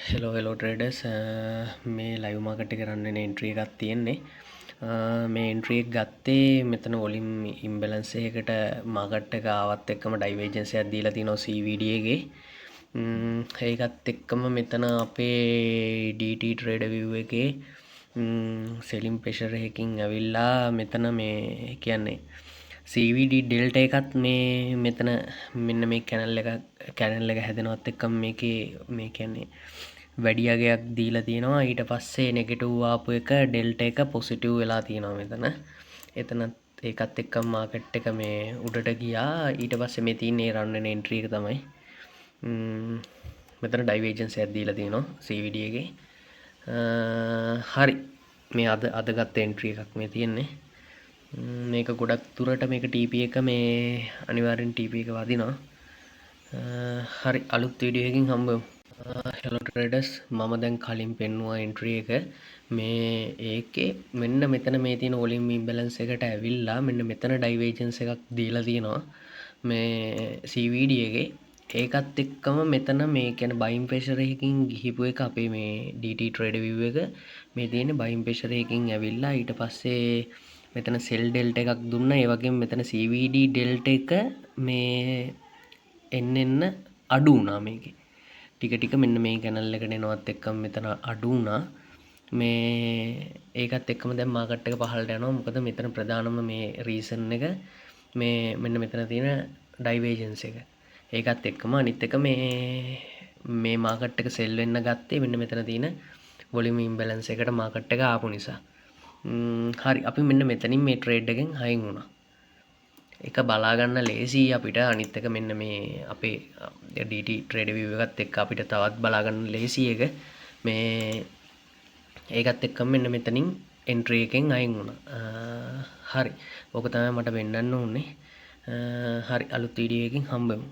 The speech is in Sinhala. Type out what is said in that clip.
හෙලෝ ට්‍රේඩර්ස් මේ ලයිව් මාකට් එක රන් වෙන එන්ට්‍රි එකක් තියෙන්නේ. මේ එන්ට්‍රි එක ගත්තේ මෙතන වොලියම් ඉම්බැලන්ස් එකකට මාකට් එක ආවත් එක්කම ඩයිවර්ජන්ස් එකක් දීලා තිනවා CVD එකේ. ඒකත් එක්කම මෙතන අපේ DT ට්‍රේඩර් view එකේ සෙලින් ප්‍රෙෂර් එකකින් ඇවිල්ලා මෙතන මේ කියන්නේ CVD ඩෙල්ටා එකත් මේ මෙතන මෙන්න මේ කැනල් එක හැදෙනවත් එක්කම මේකේ මේ කියන්නේ වැඩියගයක් දීලා තියෙනවා. ඊට පස්සේ නෙගටිව් ආපු එක ඩෙල්ටා එක පොසිටිව් වෙලා තියෙනවා මෙතන. එතනත් ඒකත් එක්කම මාකට් එක මේ උඩට ගියා. ඊට පස්සේ මේ තියෙන්නේ රන් වෙන එන්ට්‍රි එක තමයි. මෙතන ඩයිවර්ජන්ස් එකක් දීලා තියෙනවා CVD එකේ. හරි. මේ අද ගත්ත එන්ට්‍රි එකක් මේ තියෙන්නේ. මේක ගොඩක් දුරට මේක TP එක මේ අනිවාර්යෙන් TP එක වදිනවා. හරි අලුත් වීඩියෝ එකකින් හම්බෙමු. හෙලෝ ට්‍රේඩර්ස් මම දැන් කලින් පෙන්නුවා එන්ට්‍රි එක මේ ඒකේ මෙන්න මෙතන මේ තියෙන වොලියම් ඉම්බැලන්ස් එකට ඇවිල්ලා මෙන්න මෙතන ඩයිවර්ජන්ස් එකක් දීලා තියෙනවා මේ CVD එකේ. ඒකත් එක්කම මෙතන මේ කියන්නේ බයින් ප්‍රෙෂර් එකකින් ගිහිපු එක අපේ මේ DT ට්‍රේඩර් view එක මේ තියෙන්නේ බයින් ප්‍රෙෂර් එකකින් ඇවිල්ලා ඊට පස්සේ මෙතන සෙල් ඩෙල්ටා එකක් දුන්නා. ඒ වගේම මෙතන CVD ඩෙල්ටා එක මේ එන්න අඩු වුණා මේකේ. ටික ටික මෙන්න මේ කැනල් එකට එනවත් එක්කම මෙතන අඩු වුණා. මේ ඒකත් එක්කම දැන් මාකට් එක පහළට යනවා. මොකද මෙතන ප්‍රධානම මේ රීසන් එක මේ මෙන්න මෙතන තියෙන ඩයිවර්ජන්ස් එක. ඒකත් එක්කම අනිත් එක මේ මාකට් එක සෙල් වෙන්න ගත්තේ මෙන්න මෙතන තියෙන වොලියම් ඉම්බැලන්ස් එකට මාකට් එක ආපු නිසා. හරි අපි මෙන්න මෙතනින් මේ ට්‍රේඩ් එකෙන් අයින් වුණා. එක බලා ගන්න ලේසි අපිට. අනිත් එක මෙන්න මේ අපේ DT ට්‍රේඩර් view එකත් එක්ක අපිට තවත් බලා ගන්න ලේසි එක. මේ ඒකත් එක්කම මෙන්න මෙතනින් එන්ට්‍රි එකෙන් අයින් වුණා. හරි. ඕක තමයි මට වෙන්නන්න ඕනේ. හරි අලුත් වීඩියෝ එකකින් හම්බෙමු.